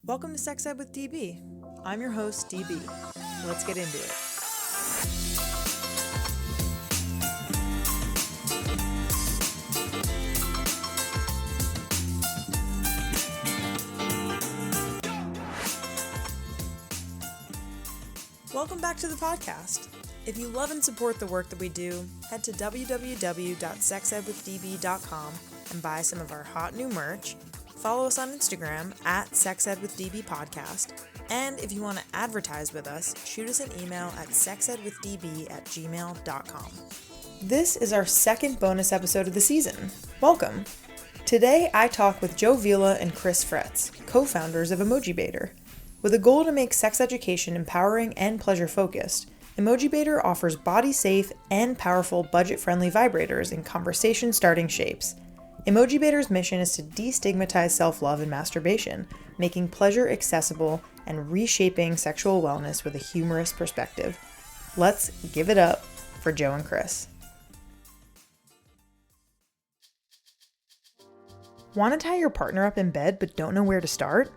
Welcome to Sex Ed with DB. I'm your host, DB. Let's get into it. Welcome back to the podcast. If you love and support the work that we do, head to www.sexedwithdb.com and buy some of our hot new merch. Follow us on Instagram at sexedwithdbpodcast. And if you want to advertise with us, shoot us an email at sexedwithdb@gmail.com. This is our second bonus episode of the season. Welcome. Today I talk with Vela and Kris Fretz, co-founders of Emojibator. With a goal to make sex education empowering and pleasure-focused, Emojibator offers body-safe and powerful budget-friendly vibrators in conversation-starting shapes. Emojibator's mission is to destigmatize self-love and masturbation, making pleasure accessible and reshaping sexual wellness with a humorous perspective. Let's give it up for Joe and Kris. Want to tie your partner up in bed but don't know where to start?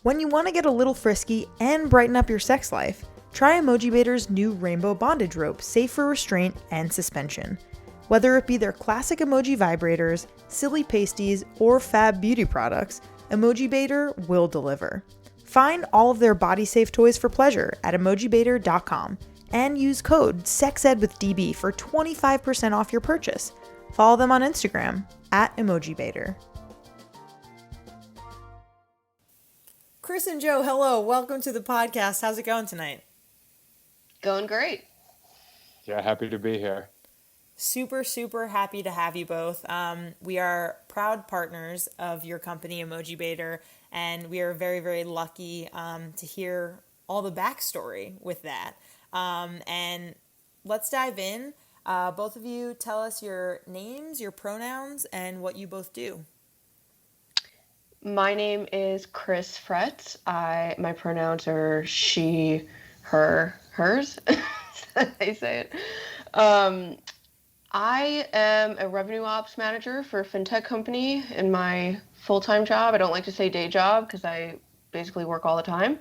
When you want to get a little frisky and brighten up your sex life, try Emojibator's new rainbow bondage rope, safe for restraint and suspension. Whether it be their classic emoji vibrators, silly pasties, or fab beauty products, Emojibator will deliver. Find all of their body-safe toys for pleasure at emojibator.com and use code SEXEDWITHDB for 25% off your purchase. Follow them on Instagram at Emojibator. Kris and Joe, hello. Welcome to the podcast. How's it going tonight? Going great. Yeah, happy to be here. Super, super happy to have you both. We are proud partners of your company, Emojibator, and we are very, very lucky to hear all the backstory with that. And let's dive in. Both of you tell us your names, your pronouns, and what you both do. My name is Kris Fretz. My pronouns are she, her, hers. I say it. I am a revenue ops manager for a fintech company in my full-time job. I don't like to say day job because I basically work all the time.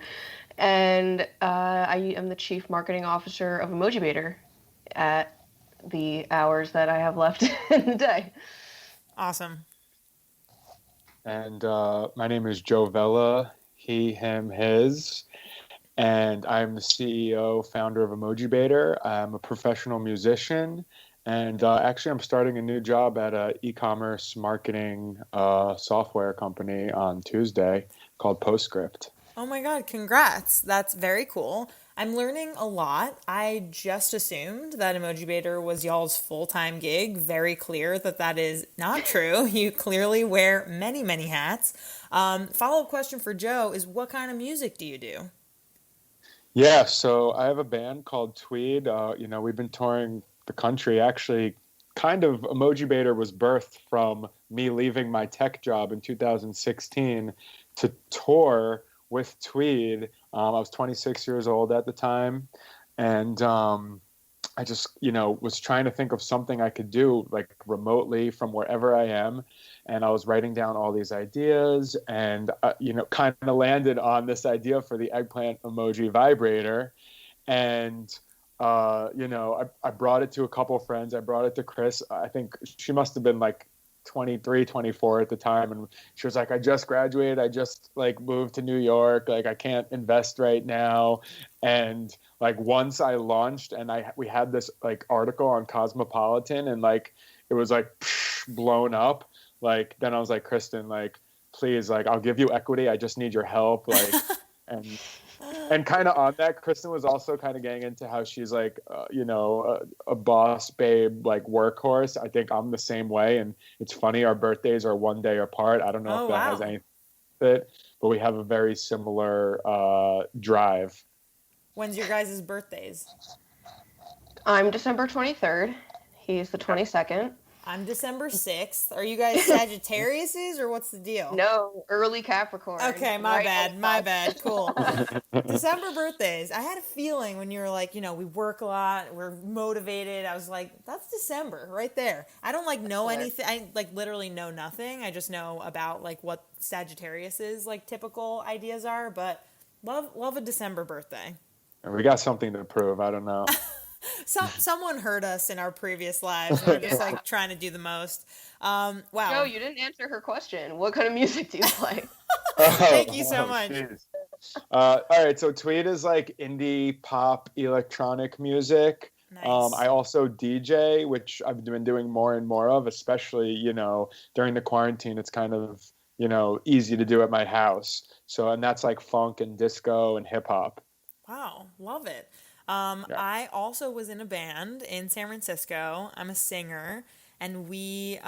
And I am the chief marketing officer of Emojibator at the hours that I have left in the day. Awesome. And my name is Vela, he, him, his. And I'm the CEO, founder of Emojibator. I'm a professional musician. And actually, I'm starting a new job at an e-commerce marketing software company on Tuesday called Postscript. Oh my God, congrats. That's very cool. I'm learning a lot. I just assumed that Emojibator was y'all's full-time gig. Very clear that that is not true. You clearly wear many, many hats. Follow-up question for Joe is, what kind of music do you do? Yeah, so I have a band called Tweed. We've been touring the country. Actually, kind of Emojibator was birthed from me leaving my tech job in 2016 to tour with Tweed. I was 26 years old at the time, and I just, was trying to think of something I could do like remotely from wherever I am. And I was writing down all these ideas and, kind of landed on this idea for the eggplant emoji vibrator. And, I brought it to a couple of friends. I brought it to Kris. I think she must have been like 23, 24 at the time. And she was like, I just graduated. I just moved to New York. I can't invest right now. And once I launched and we had this article on Cosmopolitan and it was blown up. Then I was like, Kristen, please, I'll give you equity. I just need your help. And kind of on that, Kristen was also kind of getting into how she's a boss babe, workhorse. I think I'm the same way. And it's funny, our birthdays are one day apart. I don't know if that has anything to do with it, but we have a very similar drive. When's your guys' birthdays? I'm December 23rd. He's the 22nd. I'm December 6th. Are you guys Sagittariuses or what's the deal? No, early Capricorn. Okay, my Right on bad. the My cusp. bad. Cool. December birthdays. I had a feeling when you were like, we work a lot, we're motivated. I was like, that's December right there. I don't like know Hilarious. anything. I like literally know nothing. I just know about like what Sagittarius's like typical ideas are, but love a December birthday. We got something to prove. I don't know. Someone heard us in our previous lives. And we're just like trying to do the most. Joe, Wow. you didn't answer her question. What kind of music do you play? Thank you so Oh, much. jeez. All right, so Tweed is like indie pop electronic music. Nice. I also DJ, which I've been doing more and more of, especially, during the quarantine. It's kind of, easy to do at my house. So, and that's like funk and disco and hip hop. Wow, love it. Yeah. I also was in a band in San Francisco. I'm a singer, and we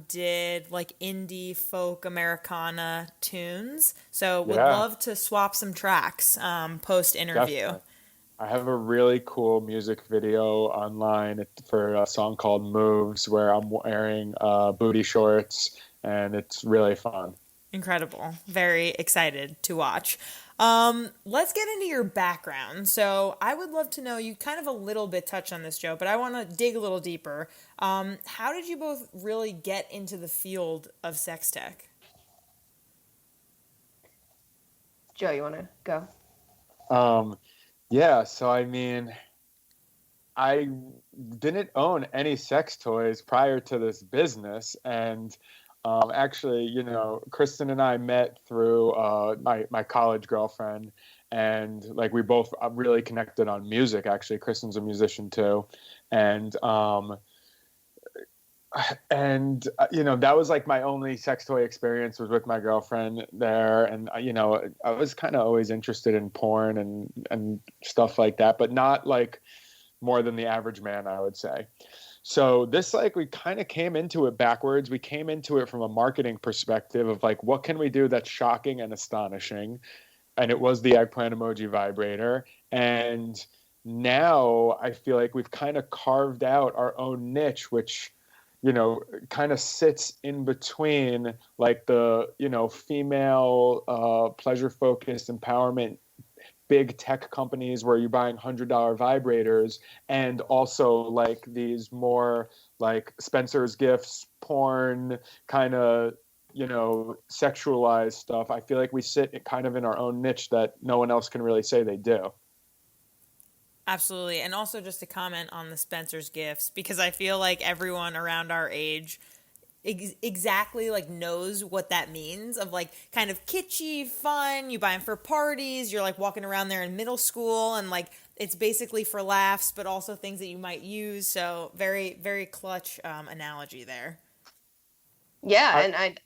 did like indie folk Americana tunes. So would Yeah, love to swap some tracks post interview. definitely. I have a really cool music video online for a song called Moves where I'm wearing booty shorts, and it's really fun. Incredible. Very excited to watch. Let's get into your background. So I would love to know, you kind of a little bit touched on this, Joe, but I want to dig a little deeper. How did you both really get into the field of sex tech? Joe, you want to go? Um, yeah, so I mean, I didn't own any sex toys prior to this business, and actually, Kristen and I met through my college girlfriend, and like we both really connected on music. Actually, Kristen's a musician too, and that was like my only sex toy experience was with my girlfriend there, and I was kind of always interested in porn and stuff like that, but not like more than the average man, I would say. So this, like, we kind of came into it backwards. We came into it from a marketing perspective of like, what can we do that's shocking and astonishing? And it was the eggplant emoji vibrator. And now I feel like we've kind of carved out our own niche, which, kind of sits in between like the, female pleasure focused empowerment big tech companies where you're buying $100 vibrators, and also like these more like Spencer's Gifts, porn kind of, sexualized stuff. I feel like we sit kind of in our own niche that no one else can really say they do. Absolutely. And also just to comment on the Spencer's Gifts, because I feel like everyone around our age exactly like knows what that means, of like kind of kitschy fun. You buy them for parties, you're like walking around there in middle school, and like it's basically for laughs but also things that you might use. So very, very clutch analogy there. Yeah, and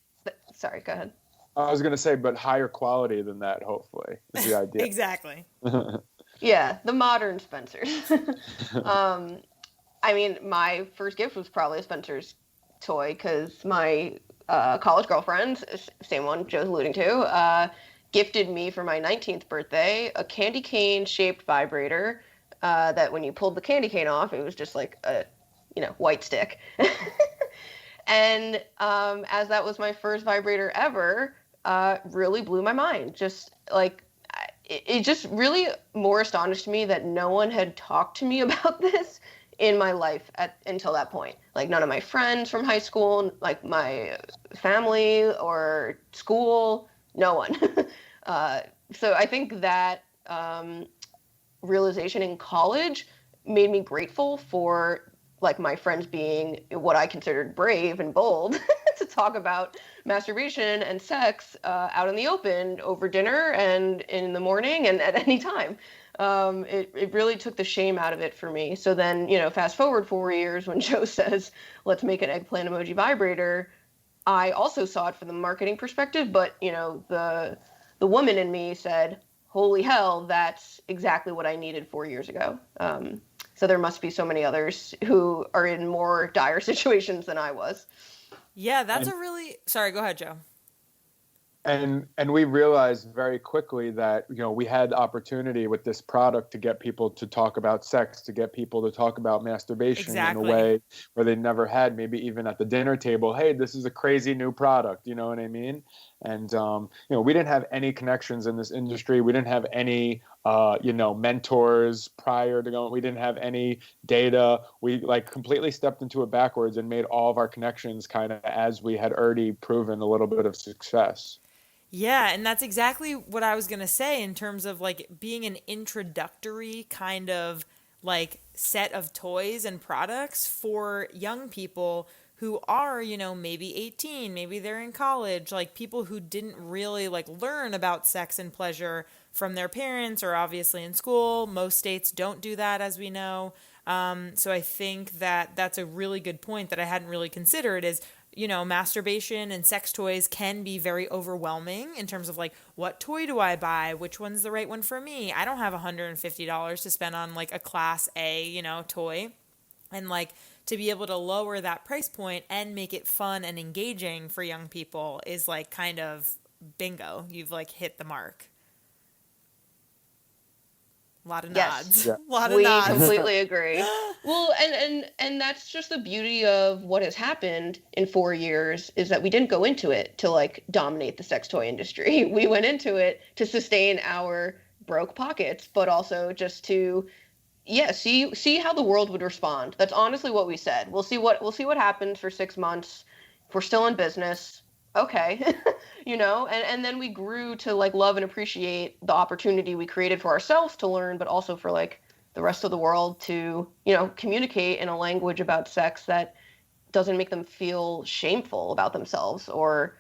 sorry, go ahead. I was going to say, but higher quality than that, hopefully, is the idea. Exactly. Yeah, the modern Spencer's. I mean, my first gift was probably a Spencer's toy because my college girlfriend, same one Joe's alluding to, gifted me for my 19th birthday a candy cane shaped vibrator that when you pulled the candy cane off, it was just like a, white stick. And as that was my first vibrator ever, really blew my mind. Just like, it just really more astonished me that no one had talked to me about this in my life until that point. Like none of my friends from high school, like my family or school, no one. So I think that realization in college made me grateful for like my friends being what I considered brave and bold to talk about masturbation and sex out in the open over dinner and in the morning and at any time. It really took the shame out of it for me. So then, fast forward 4 years when Joe says, let's make an eggplant emoji vibrator, I also saw it from the marketing perspective, but, the woman in me said, holy hell, that's exactly what I needed 4 years ago. So there must be so many others who are in more dire situations than I was. Yeah, that's a really... Sorry, go ahead, Joe. And we realized very quickly that, we had opportunity with this product to get people to talk about sex, to get people to talk about masturbation in a Exactly. way where they never had, maybe even at the dinner table. Hey, this is a crazy new product, you know what I mean? And we didn't have any connections in this industry. We didn't have any mentors prior to going. We didn't have any data. We like completely stepped into it backwards and made all of our connections kind of as we had already proven a little bit of success. Yeah, and that's exactly what I was going to say in terms of like being an introductory kind of like set of toys and products for young people who are, maybe 18, maybe they're in college, like people who didn't really like learn about sex and pleasure from their parents or obviously in school. Most states don't do that, as we know. So I think that that's a really good point that I hadn't really considered is, masturbation and sex toys can be very overwhelming in terms of like, what toy do I buy? Which one's the right one for me? I don't have $150 to spend on like a class A, toy. And like to be able to lower that price point and make it fun and engaging for young people is like kind of bingo. You've like hit the mark. A lot of nods. Yes. Yeah. A lot of We nods. completely agree. Well, and that's just the beauty of what has happened in 4 years is that we didn't go into it to like dominate the sex toy industry. We went into it to sustain our broke pockets, but also just to see how the world would respond. That's honestly what we said. We'll see what happens for 6 months. If we're still in business, okay. And then we grew to like love and appreciate the opportunity we created for ourselves to learn, but also for like the rest of the world to, communicate in a language about sex that doesn't make them feel shameful about themselves or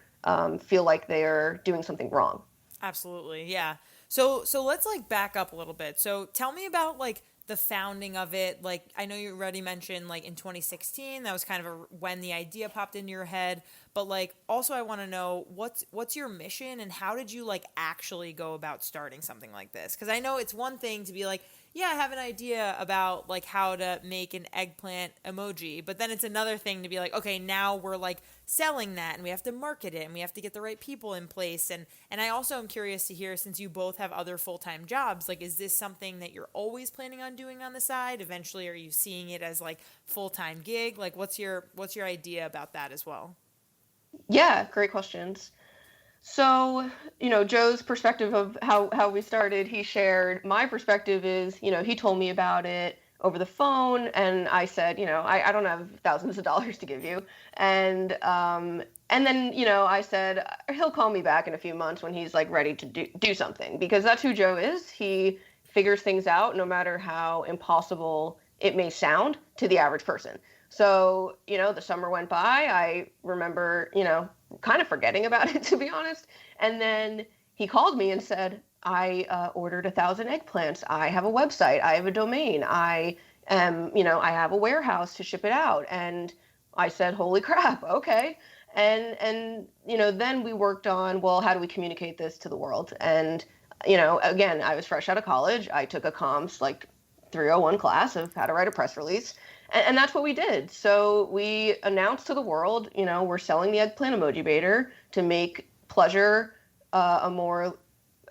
feel like they're doing something wrong. Absolutely. Yeah. So let's like back up a little bit. So tell me about like the founding of it. Like I know you already mentioned like in 2016, that was kind of when the idea popped into your head, but like also I want to know what's your mission and how did you like actually go about starting something like this? Cuz I know it's one thing to be like, yeah, I have an idea about like how to make an eggplant emoji, but then it's another thing to be like, okay, now we're like selling that and we have to market it and we have to get the right people in place. And I also am curious to hear, since you both have other full-time jobs, like is this something that you're always planning on doing on the side? Eventually, are you seeing it as like full-time gig? Like what's your idea about that as well? Yeah, great questions. So, Joe's perspective of how we started, he shared. My perspective is, he told me about it over the phone, and I said, I don't have thousands of dollars to give you. And then, I said, he'll call me back in a few months when he's like ready to do something, because that's who Joe is. He figures things out no matter how impossible it may sound to the average person. So, the summer went by. I remember, kind of forgetting about it, to be honest. And then he called me and said, I ordered 1,000 eggplants. I have a website. I have a domain. I have a warehouse to ship it out. And I said, holy crap, okay. And then we worked on, well, how do we communicate this to the world? And, again, I was fresh out of college. I took a comms like 301 class of how to write a press release. And that's what we did. So we announced to the world, we're selling the eggplant Emojibator to make pleasure a more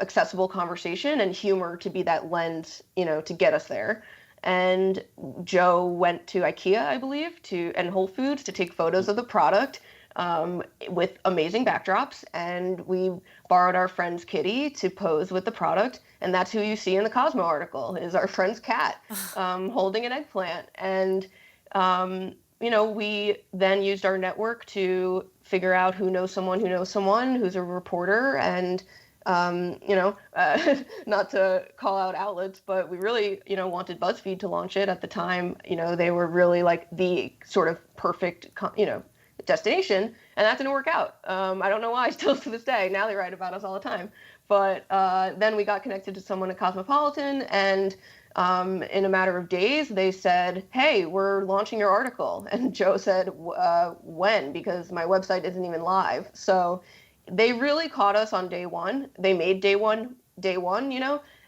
accessible conversation and humor to be that lens, to get us there. And Joe went to IKEA, I believe, and Whole Foods to take photos of the product with amazing backdrops. And we borrowed our friend's kitty to pose with the product. And that's who you see in the Cosmo article, is our friend's cat holding an eggplant. And, we then used our network to figure out who knows someone who's a reporter. And, not to call out outlets, but we really, wanted BuzzFeed to launch it at the time. They were really like the sort of perfect, destination, and that didn't work out. I don't know why, still to this day. Now they write about us all the time. But then we got connected to someone at Cosmopolitan, and in a matter of days, they said, hey, we're launching your article. And Joe said, when? Because my website isn't even live. So they really caught us on day one. They made day one,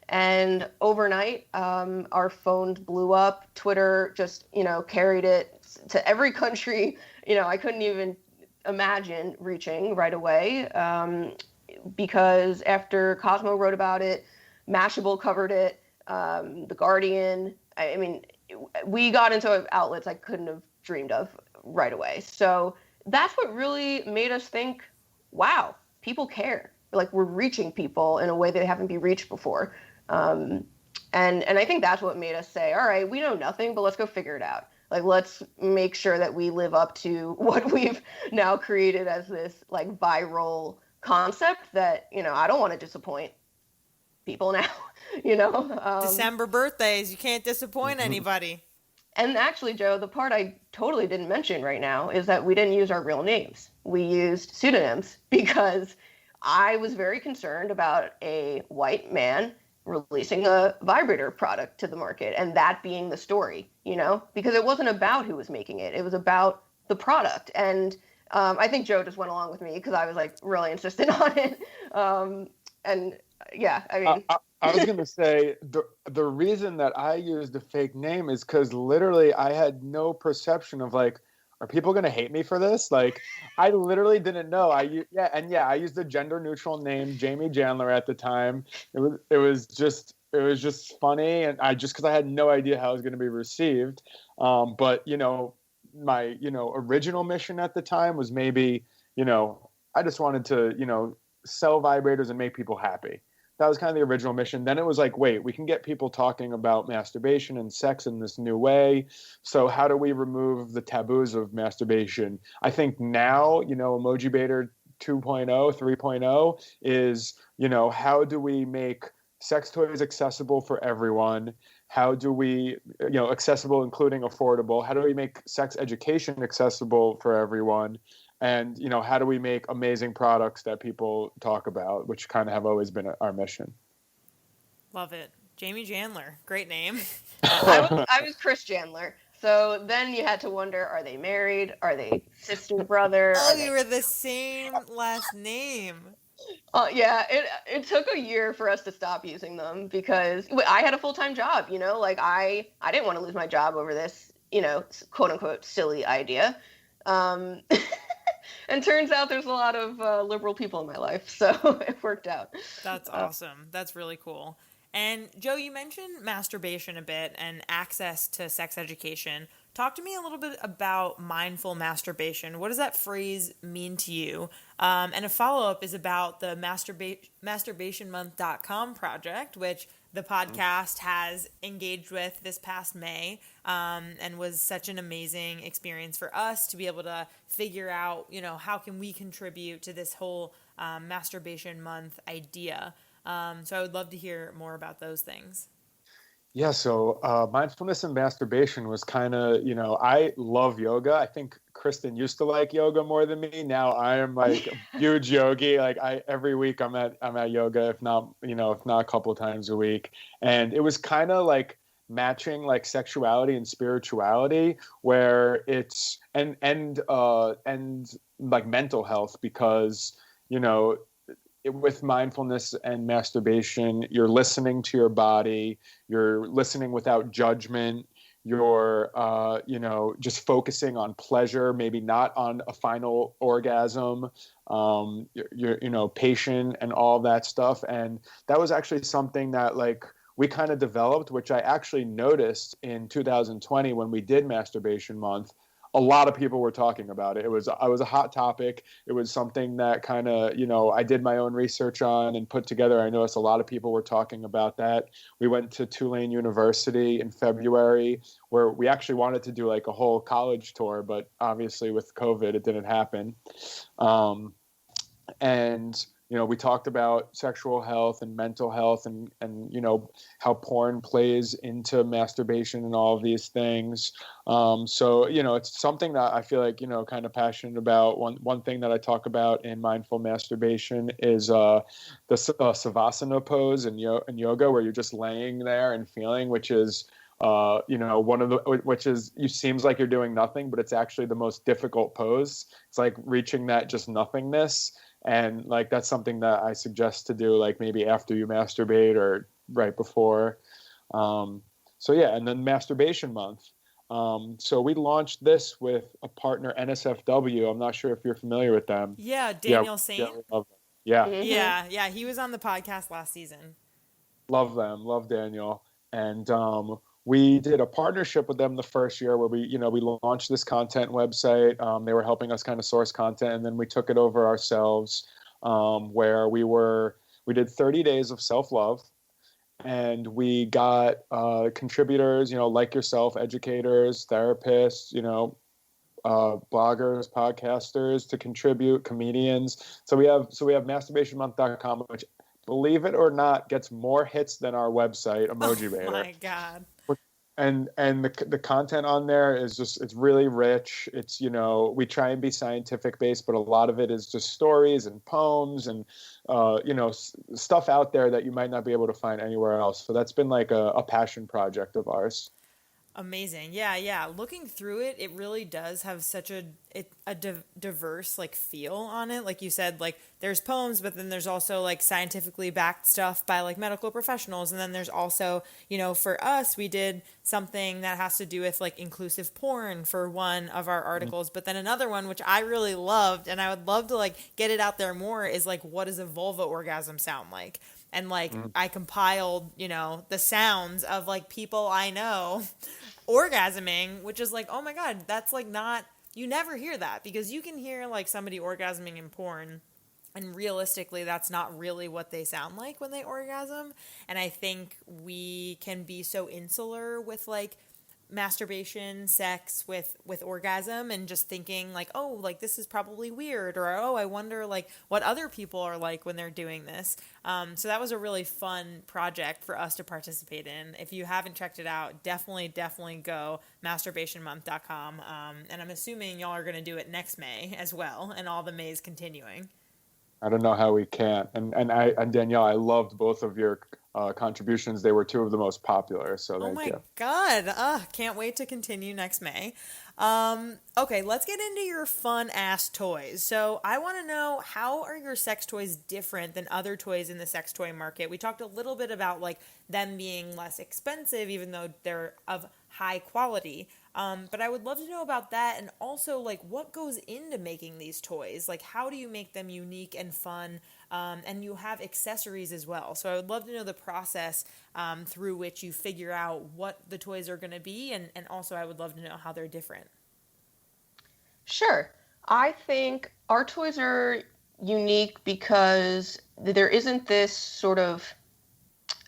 and overnight, our phones blew up. Twitter just, carried it to every country, I couldn't even imagine reaching right away. because after Cosmo wrote about it, Mashable covered it, The Guardian. I mean, we got into outlets I couldn't have dreamed of right away. So that's what really made us think, wow, people care. Like, we're reaching people in a way they haven't been reached before. And I think that's what made us say, all right, we know nothing, but let's go figure it out. Like, let's make sure that we live up to what we've now created as this like viral concept that, I don't want to disappoint people now, December birthdays, you can't disappoint anybody. And actually, Joe, the part I totally didn't mention right now is that we didn't use our real names. We used pseudonyms because I was very concerned about a white man releasing a vibrator product to the market and that being the story, because it wasn't about who was making it. It was about the product. And I think Joe just went along with me because I was like really insistent on it. And yeah, I mean, I was going to say the reason that I used a fake name is because literally I had no perception of like, are people going to hate me for this? Like, I literally didn't know. I used a gender neutral name, Jamie Jandler, at the time. It was just funny, and because I had no idea how it was going to be received. But my original mission at the time was maybe I just wanted to sell vibrators and make people happy. That was kind of the original mission. Then it was like, wait, we can get people talking about masturbation and sex in this new way. So how do we remove the taboos of masturbation? I think now, Emojibator 2.0, 3.0 is, how do we make sex toys accessible for everyone? How do we, accessible, including affordable? How do we make sex education accessible for everyone? And, how do we make amazing products that people talk about, which kind of have always been our mission. Love it. Jamie Jandler. Great name. I was Kris Jandler. So then you had to wonder, are they married? Are they sister, brother? Oh, you were the same last name. Yeah, it took a year for us to stop using them because I had a full-time job, like I didn't want to lose my job over this, quote unquote silly idea. And turns out there's a lot of liberal people in my life, so it worked out. That's awesome. That's really cool. And Joe, you mentioned masturbation a bit and access to sex education. Talk to me a little bit about mindful masturbation. What does that phrase mean to you? And a follow-up is about the masturbationmonth.com project, which the podcast has engaged with this past May, and was such an amazing experience for us to be able to figure out, how can we contribute to this whole masturbation month idea. So I would love to hear more about those things. Yeah, so mindfulness and masturbation was kind of, I love yoga. I think Kristen used to like yoga more than me. Now I am like a huge yogi. Like every week I'm at yoga, if not a couple of times a week. And it was kind of like matching like sexuality and spirituality, where it's and like mental health, because with mindfulness and masturbation, you're listening to your body, you're listening without judgment, you're, just focusing on pleasure, maybe not on a final orgasm, you're patient and all that stuff. And that was actually something that like we kind of developed, which I actually noticed in 2020 when we did Masturbation Month. A lot of people were talking about it. It was a hot topic. It was something that kind of, I did my own research on and put together. I noticed a lot of people were talking about that. We went to Tulane University in February, where we actually wanted to do like a whole college tour, but obviously with COVID, it didn't happen. And we talked about sexual health and mental health and how porn plays into masturbation and all of these things. So, it's something that I feel like, kind of passionate about. One thing that I talk about in mindful masturbation is the Savasana pose in yoga, where you're just laying there and feeling, which is, it seems like you're doing nothing, but it's actually the most difficult pose. It's like reaching that just nothingness. And like, that's something that I suggest to do, like maybe after you masturbate or right before. So yeah, and then Masturbation Month. So we launched this with a partner, NSFW. I'm not sure if you're familiar with them. Yeah, Danielle Saint. Yeah, Yeah, he was on the podcast last season. love them, love Daniel, and we did a partnership with them the first year where we launched this content website. They were helping us kind of source content, and then we took it over ourselves, where we did 30 days of self love, and we got contributors, like yourself, educators, therapists, bloggers, podcasters to contribute, comedians. So we have masturbationmonth.com, which, believe it or not, gets more hits than our website, Emojibator. Oh my God. And the content on there is just, it's really rich. It's, we try and be scientific based, but a lot of it is just stories and poems and stuff out there that you might not be able to find anywhere else. So that's been like a passion project of ours. Amazing. Yeah. Looking through it, it really does have such a diverse like feel on it. Like you said, like there's poems, but then there's also like scientifically backed stuff by like medical professionals. And then there's also, for us, we did something that has to do with like inclusive porn for one of our articles. But then another one, which I really loved, and I would love to like get it out there more, is like, what does a vulva orgasm sound like? And like I compiled, the sounds of like people I know orgasming, which is like, oh my God, that's like not, you never hear that, because you can hear like somebody orgasming in porn, and realistically that's not really what they sound like when they orgasm. And I think we can be so insular with like masturbation, sex with orgasm, and just thinking like, oh, like this is probably weird, or oh, I wonder like what other people are like when they're doing this. So that was a really fun project for us to participate in. If you haven't checked it out, definitely go masturbationmonth.com. And I'm assuming y'all are going to do it next May as well, and all the Mays continuing. I don't know how we can't. And Danielle, I loved both of your contributions. They were two of the most popular. So thank you. God. Can't wait to continue next May. Okay, let's get into your fun ass toys. So I want to know, how are your sex toys different than other toys in the sex toy market? We talked a little bit about like them being less expensive, even though they're of high quality. But I would love to know about that, and also like what goes into making these toys. Like, how do you make them unique and fun? And you have accessories as well. So I would love to know the process through which you figure out what the toys are going to be, and also I would love to know how they're different. Sure. I think our toys are unique because there isn't this sort of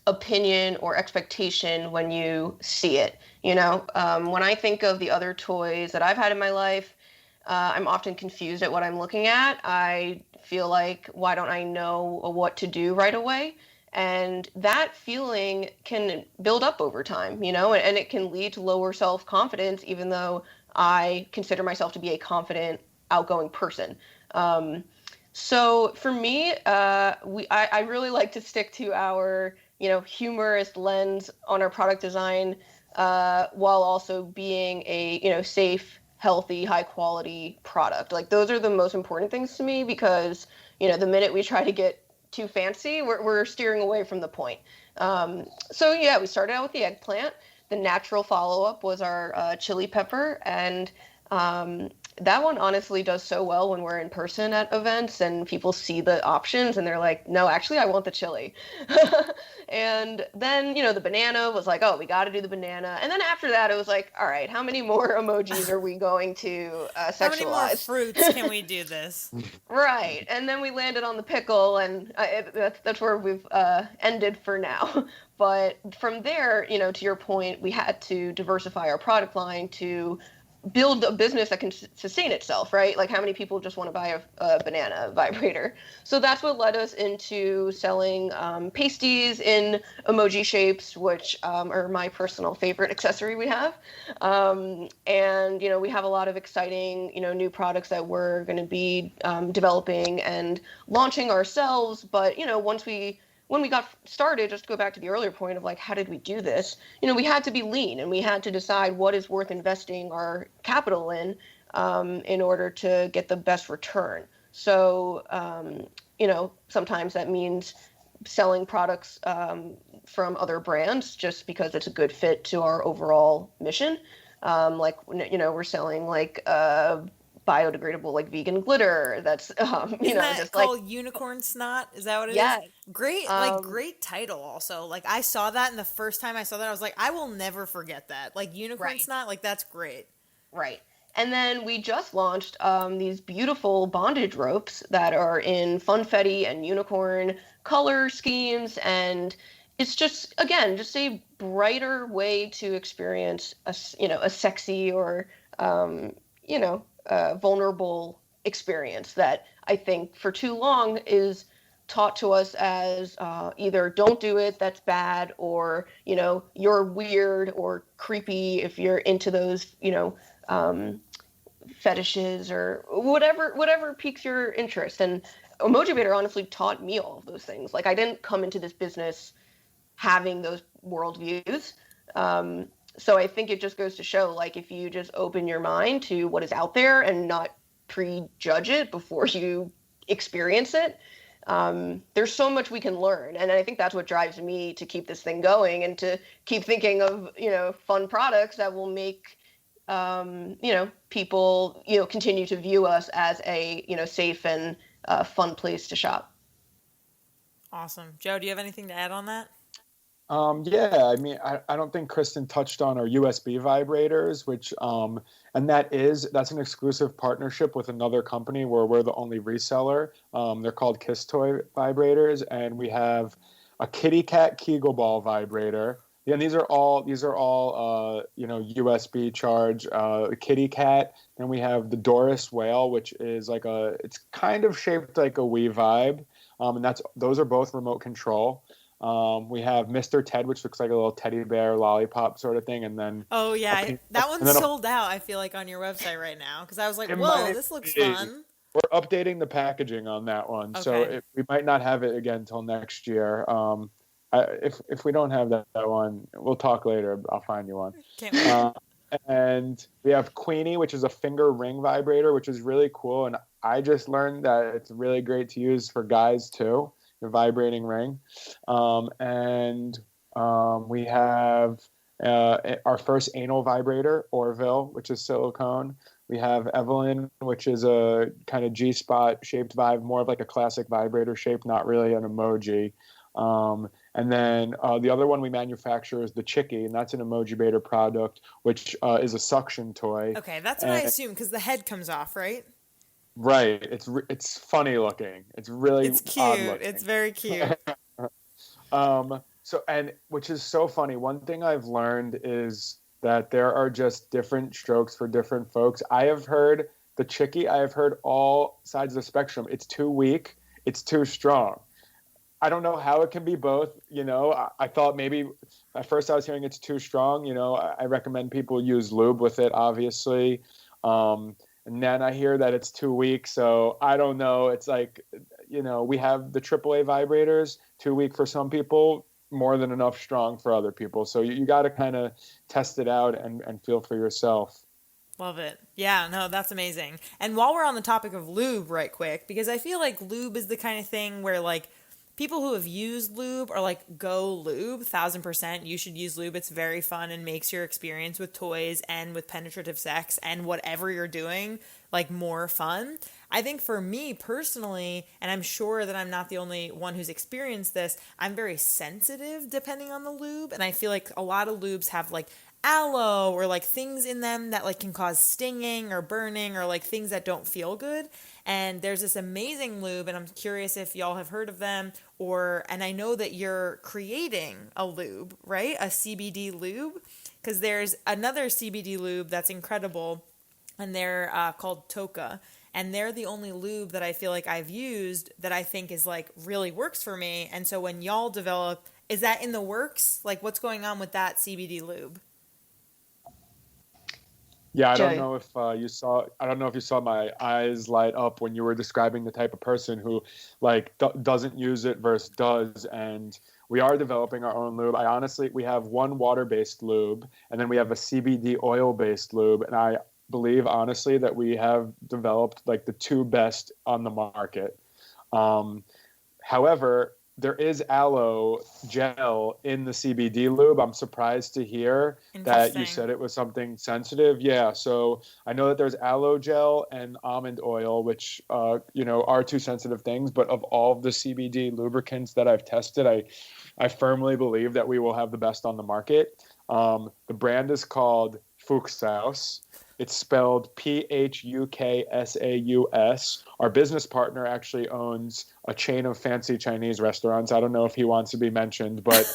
opinion or expectation when you see it. When I think of the other toys that I've had in my life, I'm often confused at what I'm looking at. I feel like, why don't I know what to do right away? And that feeling can build up over time, and it can lead to lower self-confidence, even though I consider myself to be a confident, outgoing person. So for me, I really like to stick to our, humorous lens on our product design, while also being a, safe, healthy, high quality product. Like, those are the most important things to me, because, the minute we try to get too fancy, we're steering away from the point. So yeah, we started out with the eggplant. The natural follow-up was our chili pepper, and that one honestly does so well when we're in person at events and people see the options and they're like, no, actually I want the chili. And then, the banana was like, oh, we got to do the banana. And then after that, it was like, all right, how many more emojis are we going to sexualize? How many more fruits can we do this? Right. And then we landed on the pickle, and that's where we've ended for now. But from there, to your point, we had to diversify our product line to build a business that can sustain itself, right? Like, how many people just want to buy a banana vibrator? So that's what led us into selling pasties in emoji shapes, which are my personal favorite accessory we have. And, we have a lot of exciting, new products that we're going to be developing and launching ourselves. But, when we got started, just to go back to the earlier point of like, how did we do this? We had to be lean, and we had to decide what is worth investing our capital in order to get the best return. So, sometimes that means selling products from other brands just because it's a good fit to our overall mission. We're selling like biodegradable, like vegan glitter. That's Isn't that just like, called unicorn snot? Is that what it is? yes. Great, like Um, great title also. Like I saw that and the first time I saw that I was like, I will never forget that. Like unicorn right. snot, like that's great. Right. And then we just launched these beautiful bondage ropes that are in funfetti and unicorn color schemes. And it's just, again, just a brighter way to experience a sexy or, vulnerable experience that I think for too long is taught to us as either don't do it, that's bad, or, you're weird or creepy if you're into those, um, fetishes or whatever piques your interest. And Emojibator honestly taught me all of those things. Like I didn't come into this business having those worldviews. So I think it just goes to show, like, if you just open your mind to what is out there and not prejudge it before you experience it, there's so much we can learn. And I think that's what drives me to keep this thing going and to keep thinking of, fun products that will make people, continue to view us as a, safe and fun place to shop. Awesome. Joe, do you have anything to add on that? Yeah, I mean, I don't think Kristen touched on our USB vibrators, which, and that's an exclusive partnership with another company where we're the only reseller. They're called Kiss Toy vibrators, and we have a kitty cat Kegel ball vibrator. Yeah, and these are all USB charge. Kitty cat. Then we have the Doris whale, which is it's kind of shaped like a Wii vibe, and those are both remote control. We have Mr. Ted, which looks like a little teddy bear lollipop sort of thing, and then Oh yeah, that one's and then sold out. I feel like on your website right now because I was like, it whoa, might this looks be. fun. We're updating the packaging on that one, so Okay. we might not have it again until next year. If we don't have that one, we'll talk later. I'll find you one. Can't wait. And we have Queenie, which is a finger ring vibrator, which is really cool. And I just learned that it's really great to use for guys too, the vibrating ring. We have our first anal vibrator, Orville, which is silicone. We have Evelyn, which is a kind of G-spot shaped vibe, more of like a classic vibrator shape, not really an emoji. And then the other one we manufacture is the Chicky, and that's an Emojibator product, which is a suction toy. Okay, that's what I assume because the head comes off, right? Right. It's funny looking. It's really It's odd cute. looking. It's very cute. Which is so funny. One thing I've learned is that there are just different strokes for different folks. I have heard the Chicky. I have heard all sides of the spectrum. It's too weak. It's too strong. I don't know how it can be both. I thought maybe at first I was hearing it's too strong. I recommend people use lube with it, obviously. And then I hear that it's too weak. So I don't know. It's like, we have the AAA vibrators, too weak for some people, more than enough strong for other people. So you got to kind of test it out and feel for yourself. Love it. Yeah, no, that's amazing. And while we're on the topic of lube right quick, because I feel like lube is the kind of thing where like people who have used lube are like, go lube, 1000%. You should use lube. It's very fun and makes your experience with toys and with penetrative sex and whatever you're doing like more fun. I think for me personally, and I'm sure that I'm not the only one who's experienced this, I'm very sensitive depending on the lube. And I feel like a lot of lubes have like aloe or like things in them that like can cause stinging or burning or like things that don't feel good. And there's this amazing lube, and I'm curious if y'all have heard of them, and I know that you're creating a lube, right? A CBD lube, because there's another CBD lube that's incredible, and they're called Toka. And they're the only lube that I feel like I've used that I think is like really works for me. And so when y'all develop, is that in the works? Like what's going on with that CBD lube? Yeah, I Joe. don't know if you saw. I don't know if you saw my eyes light up when you were describing the type of person who, like, doesn't use it versus does. And we are developing our own lube. We have one water-based lube, and then we have a CBD oil-based lube. And I believe, honestly, that we have developed like the two best on the market. However, there is aloe gel in the CBD lube. I'm surprised to hear that you said it was something sensitive. Yeah, so I know that there's aloe gel and almond oil, which are two sensitive things. But of all of the CBD lubricants that I've tested, I firmly believe that we will have the best on the market. The brand is called Fuchsaus. It's spelled Phuksaus. Our business partner actually owns a chain of fancy Chinese restaurants. I don't know if he wants to be mentioned, but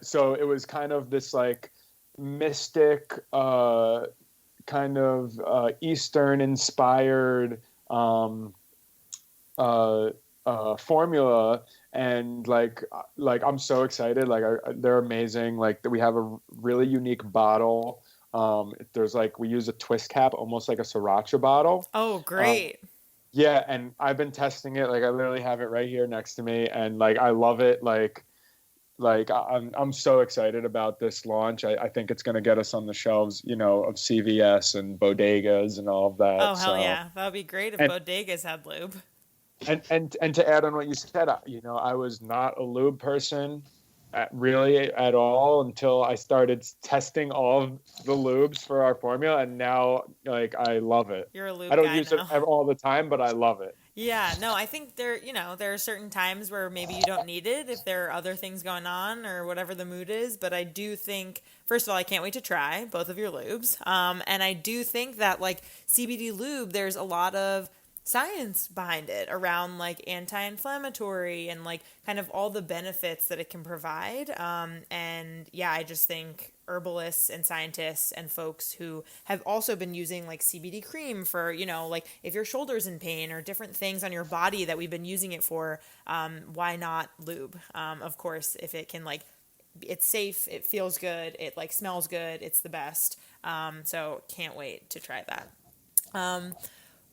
so it was kind of this like mystic, kind of Eastern inspired formula, and like I'm so excited. Like they're amazing. Like we have a really unique bottle. There's like, we use a twist cap, almost like a sriracha bottle. Oh, great. Yeah, and I've been testing it. Like I literally have it right here next to me, and like I love it. Like I'm so excited about this launch. I think it's going to get us on the shelves, of CVS and bodegas and all of that. Oh, hell yeah. That would be great if bodegas had lube. And to add on what you said, I was not a lube person really at all until I started testing all of the lubes for our formula, and now like I love it. You're a lube I don't guy use now. it all the time, but I love it. Yeah, no, I think there are certain times where maybe you don't need it if there are other things going on or whatever the mood is. But I do think, first of all, I can't wait to try both of your lubes. And I do think that like CBD lube, there's a lot of science behind it around like anti-inflammatory and like kind of all the benefits that it can provide. And yeah, I just think herbalists and scientists and folks who have also been using like CBD cream for, like if your shoulder's in pain or different things on your body that we've been using it for, why not lube? Of course, if it can like, it's safe, it feels good, it like smells good, it's the best. So can't wait to try that.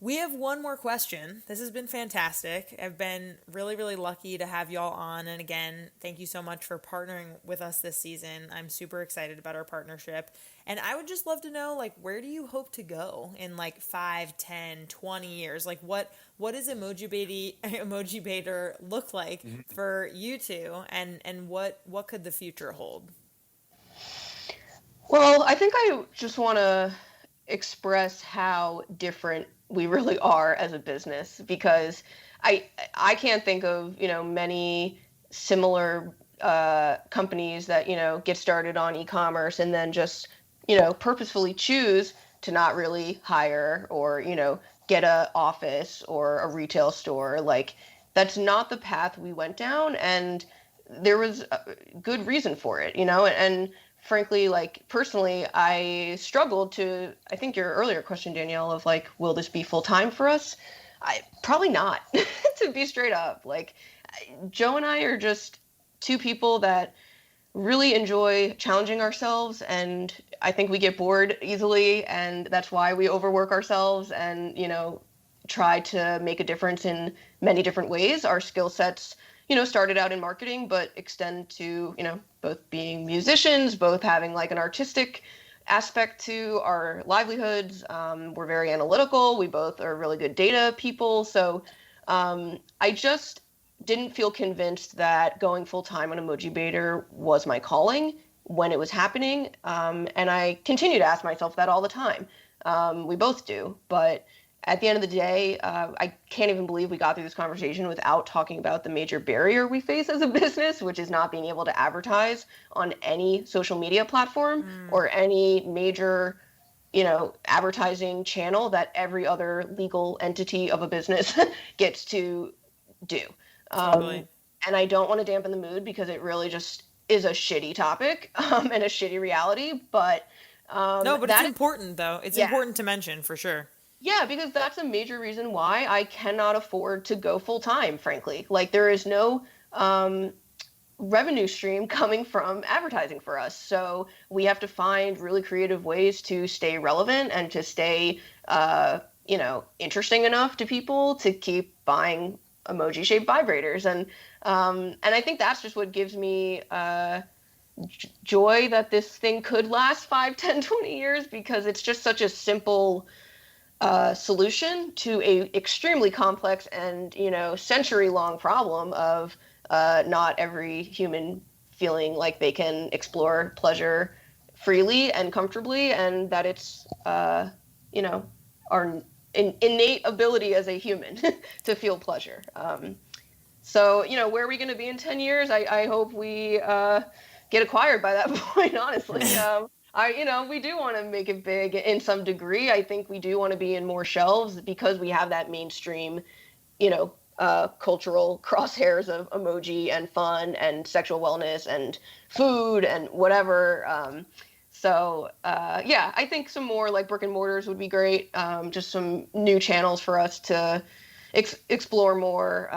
We have one more question. This has been fantastic. I've been really, really lucky to have y'all on. And again, thank you so much for partnering with us this season. I'm super excited about our partnership. And I would just love to know, like, where do you hope to go in like 5, 10, 20 years? Like what does Emojibator look like for you two? And what could the future hold? Well, I think I just want to express how different we really are as a business, because I can't think of many similar companies that get started on e-commerce and then just purposefully choose to not really hire or get a office or a retail store. Like that's not the path we went down, and there was a good reason for it, and frankly, like personally, I struggled to, I think your earlier question, Danielle, of like, will this be full time for us? Probably not, to be straight up. Like Joe and I are just two people that really enjoy challenging ourselves, and I think we get bored easily, and that's why we overwork ourselves and, try to make a difference in many different ways. Our skill sets started out in marketing, but extend to, both being musicians, both having like an artistic aspect to our livelihoods. We're very analytical. We both are really good data people. So I just didn't feel convinced that going full time on Emojibator was my calling when it was happening. And I continue to ask myself that all the time. We both do, but at the end of the day, I can't even believe we got through this conversation without talking about the major barrier we face as a business, which is not being able to advertise on any social media platform or any major, advertising channel that every other legal entity of a business gets to do. Totally. And I don't want to dampen the mood because it really just is a shitty topic and a shitty reality. But no, but it's important, though. It's important to mention for sure. Yeah, because that's a major reason why I cannot afford to go full time, frankly. Like there is no revenue stream coming from advertising for us. So we have to find really creative ways to stay relevant and to stay, interesting enough to people to keep buying emoji-shaped vibrators. And I think that's just what gives me joy that this thing could last 5, 10, 20 years, because it's just such a simple solution to a extremely complex and, century-long problem of not every human feeling like they can explore pleasure freely and comfortably, and that it's, our innate ability as a human to feel pleasure. So, where are we going to be in 10 years? I hope we get acquired by that point, honestly. We do want to make it big in some degree. I think we do want to be in more shelves because we have that mainstream, cultural crosshairs of emoji and fun and sexual wellness and food and whatever. I think some more like brick and mortars would be great. Just some new channels for us to explore more.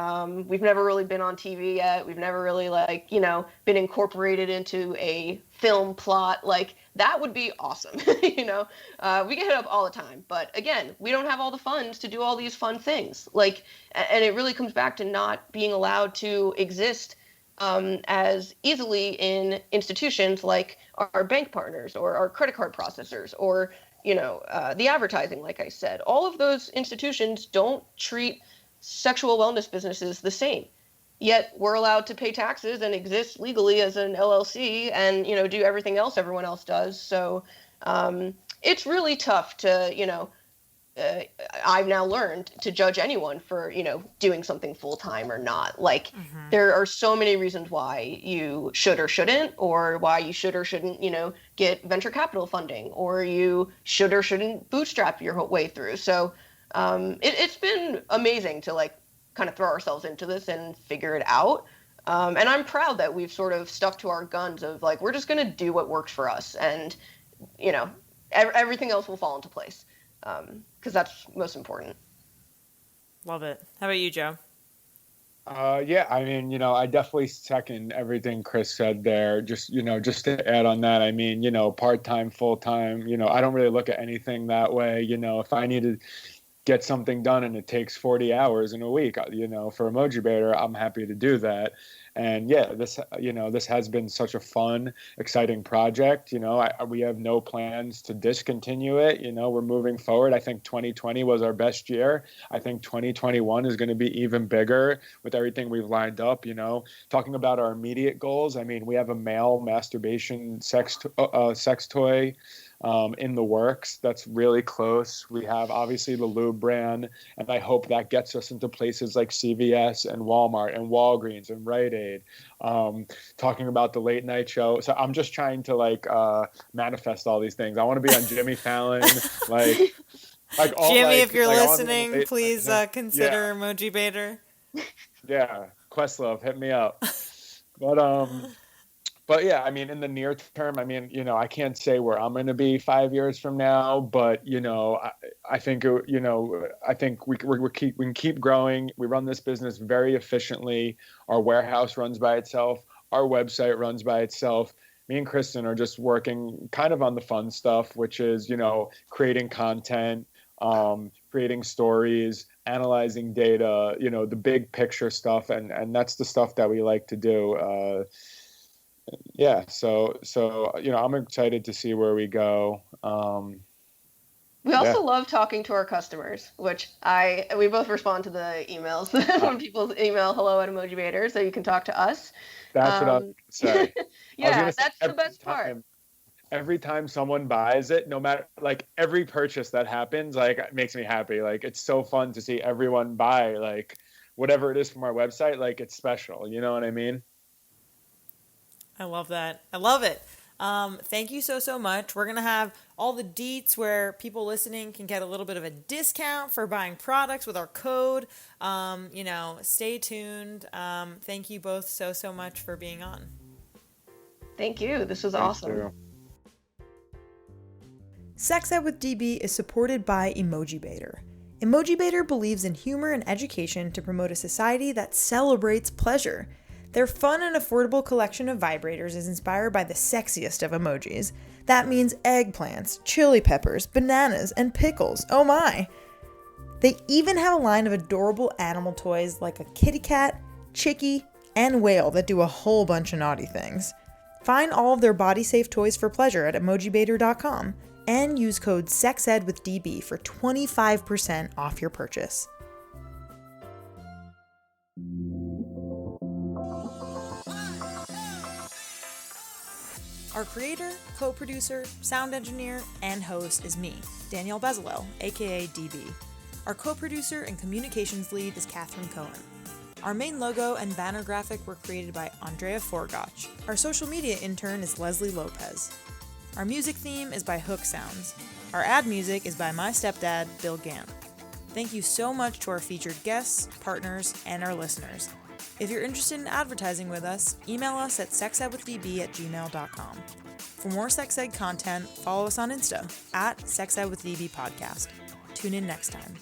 We've never really been on TV yet. We've never really been incorporated into a film plot. Like that would be awesome. We get hit up all the time, but again, we don't have all the funds to do all these fun things. And it really comes back to not being allowed to exist as easily in institutions like our bank partners or our credit card processors or the advertising, like I said. All of those institutions don't treat sexual wellness businesses the same. Yet we're allowed to pay taxes and exist legally as an LLC and, do everything else everyone else does. So it's really tough to, I've now learned to judge anyone for, doing something full time or not. There are so many reasons why you should or shouldn't, or why you should or shouldn't, get venture capital funding, or you should or shouldn't bootstrap your whole way through. So it's been amazing to kind of throw ourselves into this and figure it out. And I'm proud that we've sort of stuck to our guns of we're just going to do what works for us. And, everything else will fall into place. Because that's most important. Love it. How about you, Joe? I definitely second everything Kris said there. Just to add on that, part-time, full-time, I don't really look at anything that way. If I need to get something done and it takes 40 hours in a week, for Emojibator, I'm happy to do that. And yeah, this has been such a fun, exciting project. We have no plans to discontinue it. We're moving forward. I think 2020 was our best year. I think 2021 is going to be even bigger with everything we've lined up. Talking about our immediate goals. We have a male masturbation sex toy in the works that's really close. We have obviously the Lube brand, and I hope that gets us into places like CVS and Walmart and Walgreens and Rite Aid. Talking about the late night show. So I'm just trying to manifest all these things. I want to be on Jimmy Fallon, Jimmy, if you're listening, please consider Emojibator. Yeah, Questlove, hit me up. But yeah, in the near term, I can't say where I'm going to be 5 years from now, but I think we can keep growing. We run this business very efficiently. Our warehouse runs by itself. Our website runs by itself. Me and Kristen are just working kind of on the fun stuff, which is creating content, creating stories, analyzing data, the big picture stuff, and that's the stuff that we like to do. So I'm excited to see where we go. We also love talking to our customers, which we both respond to the emails when people email hello@Emojibator, so you can talk to us. That's what I was going to say. That's the best part. Every time someone buys it, no matter every purchase that happens, it makes me happy. It's so fun to see everyone buy whatever it is from our website. It's special. You know what I mean? I love that. I love it. Thank you so much. We're going to have all the deets where people listening can get a little bit of a discount for buying products with our code. Stay tuned. Thank you both so much for being on. Thank you. This was awesome. You. Sex Ed with DB is supported by Emojibator. Emojibator believes in humor and education to promote a society that celebrates pleasure. Their fun and affordable collection of vibrators is inspired by the sexiest of emojis. That means eggplants, chili peppers, bananas, and pickles. Oh my! They even have a line of adorable animal toys like a kitty cat, chickie, and whale that do a whole bunch of naughty things. Find all of their body-safe toys for pleasure at emojibator.com. and use code SEXEDWITHDB for 25% off your purchase. Our creator, co-producer, sound engineer, and host is me, Danielle Bezalel, aka DB. Our co-producer and communications lead is Cathren Cohen. Our main logo and banner graphic were created by Andrea Forgacs. Our social media intern is Leslie Lopez. Our music theme is by Hook Sounds. Our ad music is by my stepdad, Bill Gant. Thank you so much to our featured guests, partners, and our listeners. If you're interested in advertising with us, email us at sexedwithdb@gmail.com. For more sex ed content, follow us on Insta @sexedwithdbpodcast. Tune in next time.